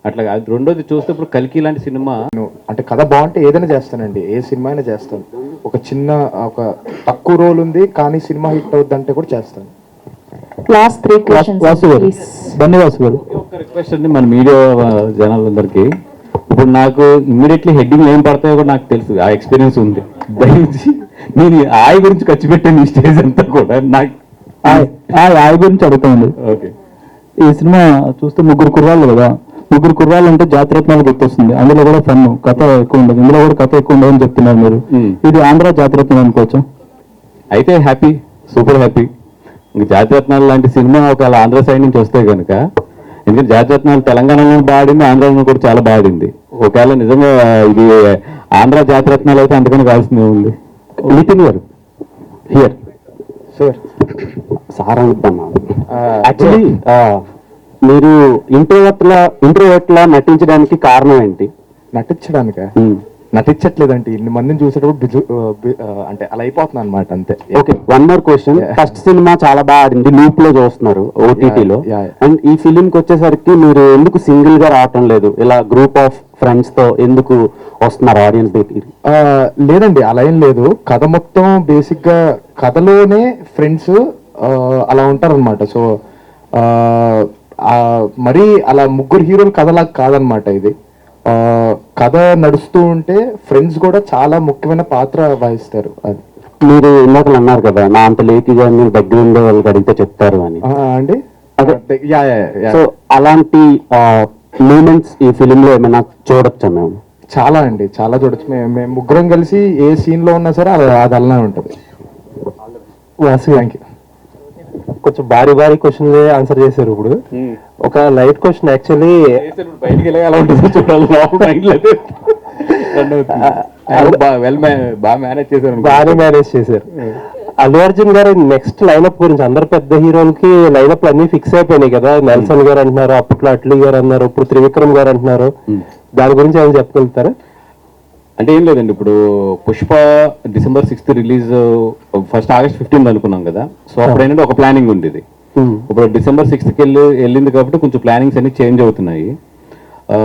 అట్లా రెండోది చూస్తే ఇప్పుడు కల్కి లాంటి సినిమా అంటే కథ బాగుంటే ఏదైనా చేస్తానండి, ఏ సినిమా అయినా చేస్తాను. ఒక తక్కువ రోల్ ఉంది కానీ సినిమా హిట్ అవుద్దంటే కూడా చేస్తాను. Last 3 questions please. ధన్యవాదాలు గారు. ఒక రిక్వెస్ట్ అండి మన మీడియా జనాలందరికీ, ఇప్పుడు నాకు ఇమ్మీడియట్లీ హెడ్డింగ్ ఏం పడతాయో కూడా నాకు తెలుసు, ఆ ఎక్స్పీరియన్స్ ఉంది. దయచేసి నేను ఆయ గురించి ఖర్చు పెట్టాను ఈ స్టేజ్ అంతా కూడా. నాకు ఆయ గురించి అడుగుతామండి. ఓకే, ఈ సినిమా చూస్తే 3 కుర్రాళ్ళు కదా, 3 కుర్రాళ్ళు అంటే జాతిరత్నాలు గుర్తొస్తుంది. అందులో కూడా ఫన్, కథ ఎక్కువ ఉండదు. ఇందులో కూడా కథ ఎక్కువ ఉండదని చెప్తున్నారు మీరు. ఇది ఆంధ్ర జాతిరత్నం అనుకోవచ్చు అయితే? Happy, super happy. ఇంక జాతిరత్నాలు లాంటి సినిమా ఒకవేళ ఆంధ్ర సైడ్ నుంచి వస్తే కనుక, ఎందుకంటే జాతిరత్నాలు తెలంగాణలో బాడింది, ఆంధ్రాలో కూడా చాలా బాడింది. ఒకవేళ నిజంగా ఇది ఆంధ్ర జాతిరత్నాలు అయితే అంతకన్నా కావాల్సింది ఉంది. నితిన్ గారు హియర్. సార్ సార్ అనుకున్నాను యాక్చువల్లీ మీరు ఇంట్రోవర్ట్లా నటించడానికి కారణం ఏంటి? నటించడానిక నటించట్లేదంటే ఇన్ని మందిని చూసేటప్పుడు అంటే అలా అయిపోతున్నాను అనమాట అంతే. Okay, one more question. First cinema చాలా బాగా ఆడింది, లూప్ లో చూస్తున్నారు ఓటీటీలో. అండ్ ఈ ఫిలిం కి వచ్చేసరికి మీరు ఎందుకు సింగిల్ గా రావటం లేదు, ఇలా గ్రూప్ ఆఫ్ ఫ్రెండ్స్ తో ఎందుకు వస్తున్నారు ఆడియన్స్ దగ్గరికి? లేదండి, అలా ఏం లేదు. కథ మొత్తం బేసిక్ గా కథలోనే ఫ్రెండ్స్ అలా ఉంటారనమాట. సో మరీ అలా ముగ్గురు హీరోలు కథలాగా కాదనమాట ఇది. కథ నడుస్తూ ఉంటే ఫ్రెండ్స్ కూడా చాలా ముఖ్యమైన పాత్ర వహిస్తారు. అది మీరు ఇందాక అన్నారు కదా, నా అంత లేఖిగా మీరు దగ్గర ఉండే వాళ్ళకి అడిగితే చెప్తారు అని అండి. సో అలాంటి మూమెంట్స్ ఈ ఫిలిం లో ఏమైనా చూడొచ్చా మేము? చాలా అండి, చాలా చూడొచ్చు. మేము ముగ్గురం కలిసి ఏ సీన్ లో ఉన్నా సరే అది అలానే ఉంటుంది. Thank you. కొంచెం భారీ క్వశ్చన్ ఆన్సర్ చేశారు. ఇప్పుడు ఒక లైట్ క్వశ్చన్ యాక్చువల్లీ బయటికి వెళ్ళి ఎలా ఉంటుందో చూడాలి. బాగా మేనేజ్ చేశారు. అల్లు అర్జున్ గారు నెక్స్ట్ లైనప్ గురించి అందరు పెద్ద హీరోలకి లైనప్ అన్ని ఫిక్స్ అయిపోయినాయి కదా. నెల్సన్ గారు అంటున్నారు, అప్పట్లో అట్లీ గారు అన్నారు, ఇప్పుడు త్రివిక్రమ్ గారు అంటున్నారు. దాని గురించి ఏమైనా చెప్పగలుగుతారా? అంటే ఏం లేదండి, ఇప్పుడు Pushpa December 6th release, first August 15th అనుకున్నాం కదా. సో అప్పుడు ఏంటంటే ఒక ప్లానింగ్ ఉండేది. ఇప్పుడు December 6th వెళ్ళింది కాబట్టి కొంచెం ప్లానింగ్స్ అన్ని చేంజ్ అవుతున్నాయి.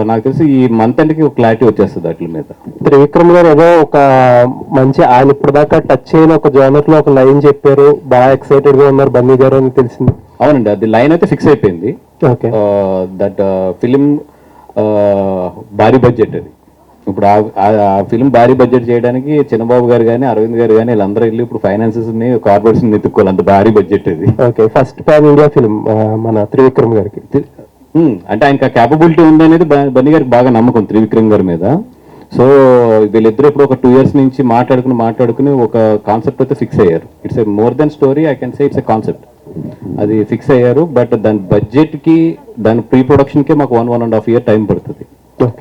నాకు తెలిసి ఈ మంత్ అండ్కి ఒక క్లారిటీ వచ్చేస్తుంది వాటి మీద. త్రివిక్రమ్ గారు ఏదో ఒక మంచి, ఆయన ఇప్పుడు దాకా టచ్ అయిన ఒక జోనర్ లో ఒక లైన్ చెప్పారు, బాగా ఎక్సైటెడ్ గా ఉన్నారు బన్నీ గారు అని తెలిసింది. అవునండి, అది లైన్ అయితే ఫిక్స్ అయిపోయింది. దట్ ఫిలిం భారీ బడ్జెట్ అది. ఇప్పుడు ఆ ఫిలిం భారీ బడ్జెట్ చేయడానికి చిన్నబాబు గారు కానీ అరవింద్ గారు కానీ వీళ్ళందరూ వెళ్ళి ఇప్పుడు ఫైనాన్సెస్ ని కార్పొరేట్స్ ఎత్తుకోవాలి, అంత భారీ బడ్జెట్ అది. Okay, first pan India film మన త్రివిక్రమ్ గారికి. అంటే ఆయనకు క్యాపబిలిటీ ఉందనేది బన్నీ గారికి బాగా నమ్మకం త్రివిక్రమ్ గారి మీద. సో వీళ్ళిద్దరు ఇప్పుడు ఒక 2 years నుంచి మాట్లాడుకుని ఒక కాన్సెప్ట్ అయితే ఫిక్స్ అయ్యారు. It's a more than story, I can say it's a concept. అది ఫిక్స్ అయ్యారు. బట్ దాని బడ్జెట్ కి దాని ప్రీ ప్రొడక్షన్ కి మాకు 1.5 year టైం పడుతుంది.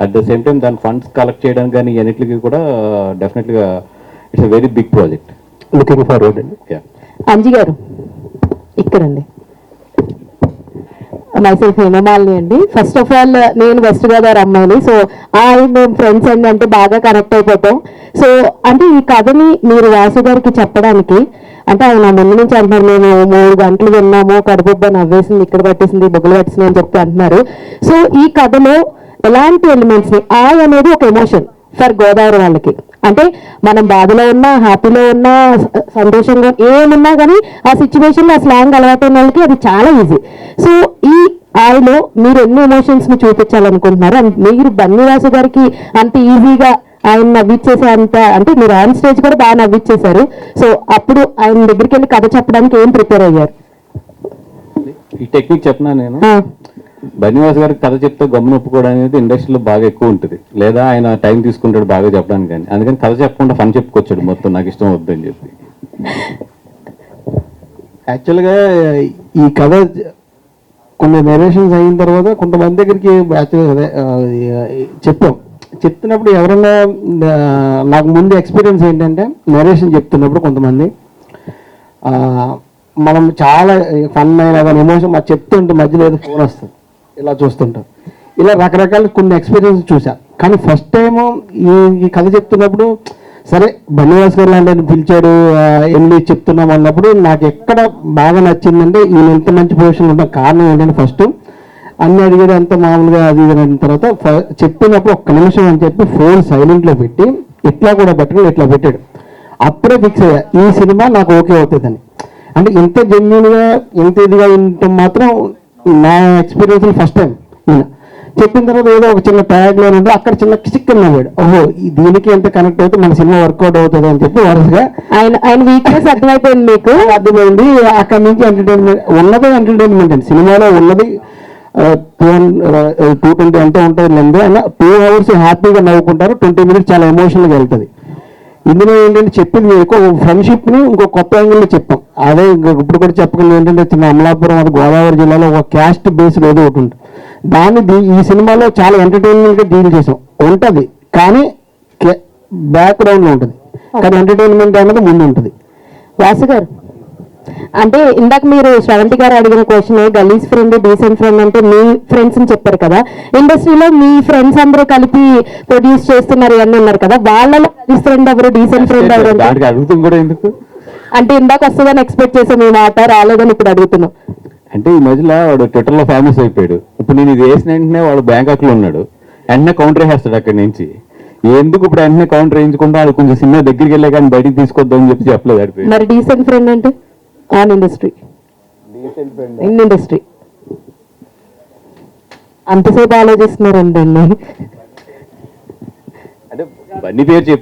అట్ ద సేమ్ టైం దాని ఫండ్స్ కలెక్ట్ చేయడానికి కానీ అన్నిటికి కూడా డెఫినెట్గా it's a very big project. Looking forward అండి. అంజి గారు ఇక్కడండి. మైసెల్ఫ్ హేమమాలిని అండి. ఫస్ట్ ఆఫ్ ఆల్ నేను వెస్ట్ గోదావరి అమ్మాయిని. సో మేము ఫ్రెండ్స్ అండి, అంటే బాగా కనెక్ట్ అయిపోతాం. సో అంటే ఈ కథని మీరు వాసు గారికి చెప్పడానికి, అంటే ఆయన ముందు నుంచి అంటున్నారు, మేము 3 గంటలు విన్నాము, కడుపుబ్బ నవ్వేసింది, ఇక్కడ పట్టేసింది, బొగ్గులు పట్టేసింది అని చెప్పి అంటున్నారు. సో ఈ కథలో ఎలాంటి ఎలిమెంట్స్ ని, అనేది ఒక ఎమోషన్ ఫర్ గోదావరి వాళ్ళకి. అంటే మనం బాధలో ఉన్నా, హ్యాపీలో ఉన్నా, సంతోషంగా ఏమున్నా కానీ ఆ సిచ్యువేషన్ లో ఆ స్లాంగ్ అలవాటైన వాళ్ళకి అది చాలా ఈజీ. సో ఈ ఆయనలో మీరు ఎన్ని ఎమోషన్స్ ని చూపించాలనుకుంటున్నారు? మీరు బన్నీవాసు గారికి అంత ఈజీగా ఆయన నవ్విచ్చేసే అంత, అంటే మీరు ఆన్ స్టేజ్ కూడా బాగా నవ్విచ్చేశారు. సో అప్పుడు ఆయన దగ్గరికి వెళ్ళి కథ చెప్పడానికి ఏం ప్రిపేర్ అయ్యారు? ఈ టెక్నిక్ చెప్పినా నేను, బన్నీవాస్ గారికి కథ చెప్తే గమ్మున ఒప్పుకోవడం అనేది ఇండస్ట్రీలో బాగా ఎక్కువ ఉంటుంది, లేదా ఆయన టైం తీసుకుంటాడు బాగా చెప్పడానికి. కానీ అందుకని కథ చెప్పకుండా ఫన్ చెప్పుకొచ్చాడు మొత్తం, నాకు ఇష్టం వద్దని చెప్పి. యాక్చువల్గా ఈ కథ కొన్ని నెరేషన్స్ అయిన తర్వాత కొంతమంది దగ్గరికి చెప్తున్నప్పుడు ఎవరైనా, నాకు ముందు ఎక్స్పీరియన్స్ ఏంటంటే నెరేషన్ చెప్తున్నప్పుడు కొంతమంది మనం చాలా ఫన్ అయినా కానీ ఎమోషన్ మాకు చెప్తుంటే మధ్యలో ఏదో ఫోన్ వస్తుంది, ఇలా చూస్తుంటాం. ఇలా రకరకాల కొన్ని ఎక్స్పీరియన్స్ చూసా. కానీ ఫస్ట్ టైము ఈ కథ చెప్తున్నప్పుడు సరే బన్నీవాస్ గారు లాంటి పిలిచాడు, వెళ్ళి చెప్తున్నాం అన్నప్పుడు నాకు ఎక్కడ బాగా నచ్చిందంటే ఈయన ఎంత మంచి పొజిషన్ ఉంటాం. కారణం ఏంటంటే ఫస్ట్ అన్ని అడిగేది అంతా మామూలుగా అది ఇది అయిన తర్వాత చెప్పినప్పుడు 1 నిమిషం అని చెప్పి ఫోన్ సైలెంట్లో పెట్టి ఇట్లా కూడా పెట్టడం, ఇట్లా పెట్టాడు. అప్పుడే ఫిక్స్ అయ్యా ఈ సినిమా నాకు ఓకే అవుతుందని. అంటే ఇంత జెన్యున్గా ఇంత ఇదిగా ఉండటం మాత్రం నా ఎక్స్పీరియన్స్ ఫస్ట్ టైం. ఈయన చెప్పిన తర్వాత ఏదో ఒక చిన్న ట్యాగ్ లైన్ ఉంటే అక్కడ చిన్న చిక్కన్ నవ్వాడు, ఓహో దీనికి ఎంత కనెక్ట్ అయితే మన సినిమా వర్కౌట్ అవుతుంది అని చెప్పి వరుసగా ఆయన వీక్నెస్ అర్థమైపోయింది, మీకు అర్థమైంది. అక్కడి నుంచి ఎంటర్టైన్మెంట్ అండి. సినిమాలో ఉన్నది 220 అంటే ఉంటుంది లెందు. అయినా 2 hours హ్యాపీగా నవ్వుకుంటారు, 20 minutes చాలా ఎమోషనల్గా వెళ్తుంది. ఇందులో ఏంటంటే చెప్పింది మీకు ఫ్రెండ్షిప్ని ఇంకో కొత్త యాంగిల్లో చెప్పాం. అదే ఇప్పుడు కూడా చెప్పగలను ఏంటంటే చిన్న అమలాపురం, అది గోదావరి జిల్లాలో ఒక క్యాస్ట్ బేస్డ్ ఏదో ఒకటి ఉంటుంది. దాన్ని ఈ సినిమాలో చాలా ఎంటర్టైన్మెంట్గా డీల్ చేసాం. ఉంటుంది కానీ బ్యాక్గ్రౌండ్లో ఉంటుంది, కానీ ఎంటర్టైన్మెంట్ అనేది ముందు ఉంటుంది. వాసు గారు అంటే ఇందాక మీరు శ్రవంతి గారు అడిగిన క్వశ్చన్ గలీజ్ ఫ్రెండ్ డీసెంట్ ఫ్రెండ్ అంటే మీ ఫ్రెండ్స్ అని చెప్పారు కదా, ఇండస్ట్రీలో మీ ఫ్రెండ్స్ అందరూ కలిపి ప్రొడ్యూస్ చేస్తున్నారు అని అన్నారు కదా, వాళ్ళలో గలీజ్ ఫ్రెండ్ ఎవరు డీసెంట్ ఫ్రెండ్ ఎవరు అంటే? దానికి అడుగుతుంది కూడా ఎందుకు అంటే ఇందాక వస్తుందని ఎక్స్పెక్ట్ చేసాం, మీ మాట రాలేదని ఇప్పుడు అడుగుతున్నాం. అంటే ఈ మధ్యలో వాడు ట్విట్టర్లో ఫేమస్ అయిపోయాడు. ఇప్పుడు నేను ఇది వేసిన వెంటనే వాడు బ్యాంకాక్లో ఉన్నాడు, వెంటనే కౌంటర్ వేస్తాడు అక్కడి నుంచి. ఎందుకు ఇప్పుడు వెంటనే కౌంటర్ వేయించుకుంటా వాళ్ళు కొంచెం సినిమా దగ్గరికి వెళ్ళే కానీ బయటికి తీసుకొద్దామని చెప్పి చెప్పలేదు అడిపోయి. మరి డీసెంట్ ఫ్రెండ్ అంటే ఆన్ ఇండస్ట్రీ ఇన్ ఇండస్ట్రీ అంతసేపు ఆలోచిస్తున్నారండి. అంటే బన్నీ పేరు చెప్పి